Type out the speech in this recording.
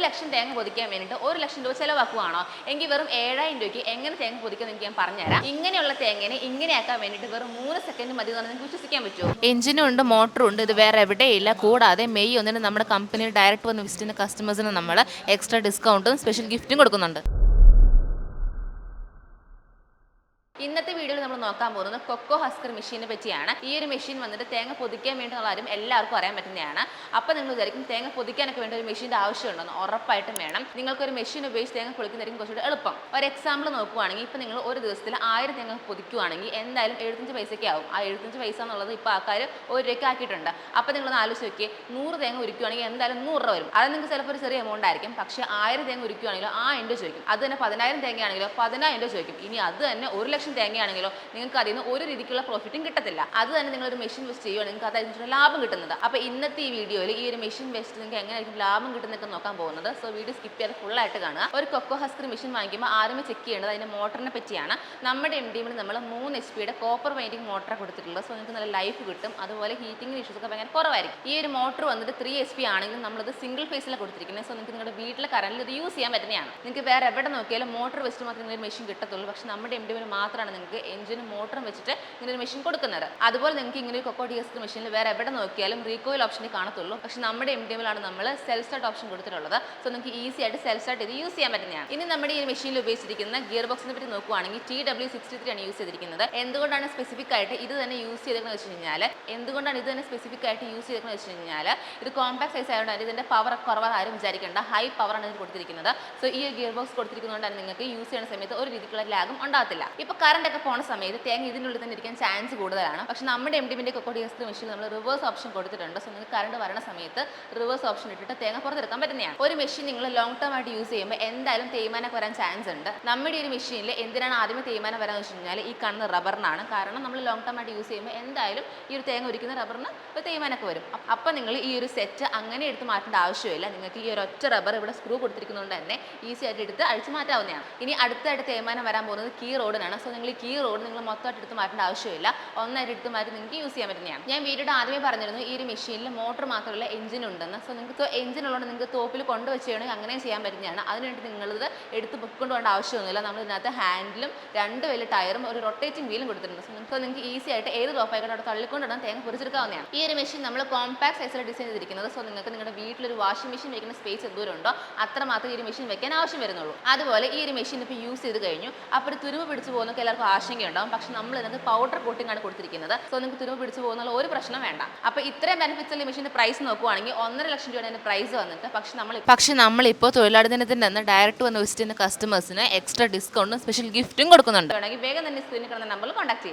ലക്ഷം തേങ്ങ പൊതിക്കാൻ വേണ്ടിയിട്ട് 1 ലക്ഷം രൂപ ചിലവാക്കുവാണോ എങ്കിൽ വെറും 7000 രൂപയ്ക്ക് എങ്ങനെ തേങ്ങ പൊതിക്കാൻ എനിക്ക് ഞാൻ പറഞ്ഞുതരാം. ഇങ്ങനെയുള്ള തേങ്ങനെ ഇങ്ങനെയാക്കാൻ വേണ്ടിയിട്ട് വെറും 3 സെക്കൻഡ് മതി എന്ന് നിങ്ങൾക്ക് വിശ്വസിക്കാൻ പറ്റുമോ? എഞ്ചിനും ഉണ്ട്, മോട്ടറും ഉണ്ട്. ഇത് വേറെ എവിടെയില്ല. കൂടാതെ മെയ് 1 നമ്മുടെ കമ്പനിയിൽ ഡയറക്റ്റ് വന്ന് വിസിറ്റ് ചെയ്യുന്ന കസ്റ്റമേഴ്സിന് നമ്മൾ എക്സ്ട്രാ ഡിസ്കൗണ്ടും സ്പെഷ്യൽ ഗിഫ്റ്റും കൊടുക്കുന്നുണ്ട്. ഇന്നത്തെ വീഡിയോയിൽ നമ്മൾ നോക്കാൻ പോകുന്നത് കൊക്കോ ഹസ്കർ മെഷീനെ പറ്റിയാണ്. ഈ ഒരു മെഷീൻ വന്നിട്ട് തേങ്ങ പൊതിക്കാൻ വേണ്ടിയുള്ള കാര്യം എല്ലാവർക്കും അറിയാൻ പറ്റുന്നതാണ്. അപ്പോൾ നിങ്ങൾ വിചാരിക്കും തേങ്ങ പൊതിക്കാനൊക്കെ വേണ്ട ഒരു മെഷീൻ്റെ ആവശ്യമുണ്ടെന്ന്. ഉറപ്പായിട്ടും വേണം. നിങ്ങൾക്കൊരു മെഷീൻ ഉപയോഗിച്ച് തേങ്ങ പൊളിക്കുന്നതായിരിക്കും കുറച്ചുകൂടി എളുപ്പം. ഒരു എക്സാമ്പിൾ നോക്കുവാണെങ്കിൽ ഇപ്പോൾ നിങ്ങൾ ഒരു ദിവസത്തിൽ 1000 തേങ്ങ പൊതിക്കുവാണെങ്കിൽ എന്തായാലും 75 പൈസയ്ക്ക് ആവും. ആ 75 പൈസ എന്നുള്ളത് ഇപ്പോൾ ആൾക്കാർ 1 രൂപയ്ക്ക് ആക്കിയിട്ടുണ്ട്. അപ്പോൾ നിങ്ങളൊന്ന് ആലോചിച്ച് നോക്കിയേ, 100 തേങ്ങ ഉരുക്കുവാണെങ്കിൽ എന്തായാലും 100 രൂപ വരും. അത് നിങ്ങൾക്ക് ചിലപ്പോൾ ഒരു ചെറിയ എമൗണ്ട് ആയിരിക്കും. പക്ഷേ 1000 തേങ്ങ ഉരുക്കുവാണെങ്കിലോ ആ എൻ്റെ ചോദിക്കും. അത് തന്നെ 10000 തേങ്ങയാണെങ്കിലോ 10000 രൂപ ചോദിക്കും. ഇനി അത് തന്നെ 1 ലക്ഷം തേങ്ങയാണെങ്കിലോ നിങ്ങൾക്ക് അതിൽ നിന്ന് ഒരു രീതിക്കുള്ള പ്രോഫിറ്റും കിട്ടത്തില്ല. അത് തന്നെ നിങ്ങളൊരു മെഷീൻ വെച്ച് ചെയ്യുവാണെങ്കിൽ നിങ്ങൾക്ക് അതായിരിക്കും ലാഭം കിട്ടുന്നത്. അപ്പോൾ ഇന്നത്തെ ഈ വീഡിയോയിൽ ഈ ഒരു മെഷീൻ വെച്ചിട്ട് നിങ്ങൾക്ക് എങ്ങനെയായിരിക്കും ലാഭം കിട്ടുന്നതൊക്കെ നോക്കാൻ പോകുന്നത്. സോ വീഡിയോ സ്കിപ്പ് ചെയ്യാതെ ഫുള്ളായിട്ട് കാണുക. ഒരു കൊക്കോ ഹസ്കർ മെഷീൻ വാങ്ങിക്കുമ്പോൾ ആദ്യമേ ചെക്ക് ചെയ്യേണ്ടത് അതിൻ്റെ മോട്ടറിനെ പറ്റിയാണ്. നമ്മുടെ MDMൽ നമ്മൾ 3 HP കോപ്പർ വൈൻഡിങ് മോട്ടറാണ് കൊടുത്തിട്ടുള്ളത്. സോ നിങ്ങൾക്ക് നല്ല ലൈഫ് കിട്ടും. അതുപോലെ ഹീറ്റിംഗ് ഇഷ്യൂസ് ഒക്കെ ഭയങ്കര കുറവായിരിക്കും. ഈ ഒരു മോട്ടർ വന്നിട്ട് 3 HP ആണെങ്കിലും നമ്മളത് സിംഗിൾ ഫേസിലാണ് കൊടുത്തിരിക്കുന്നത്. സോ നിങ്ങൾക്ക് നിങ്ങളുടെ വീട്ടിലെ കറണ്ടിൽ ഇത് യൂസ് ചെയ്യാൻ പറ്റുന്നതാണ്. നിങ്ങൾക്ക് വേറെ എവിടെ നോക്കിയാലും മോട്ടർ വെച്ചിട്ട് മാത്രമേ ഒരു മെഷീൻ കിട്ടത്തുള്ളൂ. പക്ഷേ നമ്മുടെ MDMൽ മാത്രമാണ് നിങ്ങൾക്ക് എഞ്ചിനും മോട്ടറും വെച്ചിട്ട് ഇങ്ങനെ ഒരു മെഷീൻ കൊടുക്കുന്നത്. അതുപോലെ നിങ്ങൾക്ക് ഇങ്ങനെ ഒരു കൊക്കോ ഹസ്കർ മെഷീനിൽ വേറെ എവിടെ നോക്കിയാലും റീകോയിൽ ഓപ്ഷനിൽ കാണത്തുള്ളൂ. പക്ഷേ നമ്മുടെ MDMലാണ് നമ്മൾ സെൽഫ് സ്റ്റാർട്ട് ഓപ്ഷൻ കൊടുത്തിട്ടുള്ളത്. സോ നിങ്ങൾക്ക് ഈസി ആയിട്ട് സെൽഫ് സ്റ്റാർട്ട് ചെയ്ത് യൂസ് ചെയ്യാൻ പറ്റുന്നതാണ്. ഇനി നമ്മുടെ ഈ മെഷീനിൽ ഉപയോഗിച്ചിരിക്കുന്ന ഗിയർ ബോക്സിനെ പറ്റി നോക്കുവാണെങ്കിൽ TW63 ആണ് യൂസ് ചെയ്തിരിക്കുന്നത്. എന്തുകൊണ്ടാണ് സ്പെസിഫിക് ആയിട്ട് ഇത് തന്നെ യൂസ് ചെയ്തതെന്ന് വെച്ച് കഴിഞ്ഞാൽ ഇത് കോമ്പാക്ട് സൈസ് ആയതുകൊണ്ട് ഇതിന്റെ പവർ കുറവാണ് ആരും വിചാരിക്കേണ്ട. ഹൈ പവറാണ് ഇതിന് കൊടുത്തിരിക്കുന്നത്. സോ ഈ ഗിയർ ബോക്സ് കൊടുത്തിരിക്കുന്നതുകൊണ്ടാണ് നിങ്ങൾക്ക് യൂസ് ചെയ്യുന്ന സമയത്ത് ഒരു രീതിക്കുള്ള ലാഗും ഉണ്ടാകത്തില്ല. ഇപ്പോൾ കറണ്ട് ഒക്കെ പോകുന്ന സമയത്ത് തേങ്ങ ഇതിനുള്ളിൽ തന്നെ ഇരിക്കാൻ ചാൻസ് കൂടുതലാണ്. പക്ഷേ നമ്മുടെ MDMന്റെ കൊക്കോ ഹസ്കർ മെഷീൻ നമ്മൾ റിവേഴ്സ് ഓപ്ഷൻ കൊടുത്തിട്ടുണ്ട്. സോ നിങ്ങൾക്ക് കറണ്ട് വരുന്ന സമയത്ത് റിവേഴ്സ് ഓപ്ഷൻ ഇട്ടിട്ട് തേങ്ങ പുറത്തെടുക്കാൻ പറ്റുന്നതാണ്. ഒരു മെഷീൻ നിങ്ങൾ ലോങ് ടേം ആയിട്ട് യൂസ് ചെയ്യുമ്പോൾ എന്തായാലും തേയ്മാനൊക്കെ വരാൻ ചാൻസ് ഉണ്ട്. നമ്മുടെ ഒരു മെഷീനിൽ എന്തിനാണ് ആദ്യമേ തേയ്മാനം വരാന്ന് വെച്ച് കഴിഞ്ഞാൽ ഈ കാണുന്ന റബ്ബറിനാണ്. കാരണം നമ്മൾ ലോങ് ടേം ആയിട്ട് യൂസ് ചെയ്യുമ്പോൾ എന്തായാലും ഈ ഒരു തേങ്ങ ഉരിക്കുന്ന റബ്ബറിന് ഒരു തേയ്മാനൊക്കെ വരും. അപ്പോൾ നിങ്ങൾ ഈ ഒരു സെറ്റ് അങ്ങനെ എടുത്ത് മാറ്റേണ്ട ആവശ്യമില്ല. നിങ്ങൾക്ക് ഈ ഒരു ഒറ്റ റബ്ബർ ഇവിടെ സ്ക്രൂ കൊടുത്തിരിക്കുന്നതുകൊണ്ട് തന്നെ ഈസി ആയിട്ട് എടുത്ത് അഴിച്ച് മാറ്റാവുന്നതാണ്. ഇനി അടുത്തായിട്ട് തേയ്മാനം വരാൻ പോകുന്നത് കീ റോഡിനാണ്. സോ നിങ്ങൾ ഈ കീ റോഡ് നിങ്ങൾ മൊത്തമായിട്ട് എടുത്ത് മാറ്റേണ്ട ആവശ്യമില്ല. ഒന്നായിട്ട് എടുത്ത് മാറ്റി നിങ്ങൾക്ക് യൂസ് ചെയ്യാൻ പറ്റുന്നതാണ്. ഞാൻ വീഡിയോയുടെ ആദ്യമേ പറഞ്ഞിരുന്നു ഈ ഒരു മെഷീനിൽ മോട്ടർ മാത്രമല്ല എഞ്ചിൻ ഉണ്ടെന്ന്. സോ നിങ്ങൾക്ക് എഞ്ചിൻ ഉള്ളതുകൊണ്ട് നിങ്ങൾക്ക് തോപ്പിൽ കൊണ്ടുവച്ച് ചെയ്യണമെങ്കിൽ അങ്ങനെ ചെയ്യാൻ പറ്റുന്നതാണ്. അതിനുവേണ്ടി നിങ്ങളിത് എടുത്ത് പൊക്കൊണ്ട് പോകേണ്ട ആവശ്യമൊന്നുമില്ല. നമ്മൾ ഇതിനകത്ത് ഹാൻഡിലും 2 വലിയ ടയറും ഒരു റൊട്ടേറ്റിംഗ് വീലും കൊടുത്തിട്ടുണ്ട്. സോ നിങ്ങൾക്ക് ഈസി ആയിട്ട് ഏത് ടോപ്പായിക്കോട്ടെ അവിടെ തള്ളിക്കൊണ്ടിടാൻ തേങ്ങ പൊരിച്ചെടുക്കാവുന്നതാണ്. ഈ ഒരു മെഷീൻ നമ്മൾ കോമ്പാക്ട് സൈസിൽ ഡിസൈൻ ചെയ്തിരിക്കുന്നത്. സോ നിങ്ങൾക്ക് നിങ്ങളുടെ വീട്ടിലൊരു വാഷിംഗ് മെഷീൻ വെക്കുന്ന സ്പേസ് എന്തോരം ഉണ്ടോ അത്രമാത്രം ഈ ഒരു മെഷീൻ വെക്കാൻ ആവശ്യം വരുന്നുള്ളൂ. അതുപോലെ ഈ ഒരു മെഷീൻ ഇപ്പോൾ യൂസ് ചെയ്ത് കഴിഞ്ഞു. അപ്പോൾ ഒരു തുരുമ്പ് പിടിച്ച് പോകുന്നൊക്കെ എല്ലാവർക്കും ആശങ്കയുണ്ടാവും. പക്ഷേ നമ്മൾ ഇതിനകത്ത് പൗഡർ കോട്ടിംഗ് ആണ് കൊടുത്തിരിക്കുന്നത്. സോ നിങ്ങൾക്ക് തുരുമ്പ് പിടിച്ച് പോകുന്നുള്ള ഒരു പ്രശ്നം വേണ്ട. അപ്പോൾ ഇത്രയും ബെനിഫിറ്റ്സ് ഈ മെഷീൻ്റെ പ്രൈസ് നോക്കുവാണെങ്കിൽ 1.5 ലക്ഷം രൂപയുടെ അതിൻ്റെ പ്രൈസ് വന്നിട്ട് പക്ഷേ നമ്മളിപ്പോൾ തൊഴിലാളി ദിനത്തിൻ്റെ അന്ന് ഡയറക്റ്റ് വന്ന് വിസിറ്റ് ചെയ്യുന്ന കസ്റ്റമേഴ്സിന് എക്സ്ട്രാ ഡിസ്കൗണ്ടും സ്പെഷ്യൽ ഗിഫ്റ്റും കൊടുക്കുന്നുണ്ട്. വേണമെങ്കിൽ വേഗം തന്നെ സ്ക്രീനിൽ കിടന്ന നമ്പറിൽ കോൺടാക്ട് ചെയ്യാം.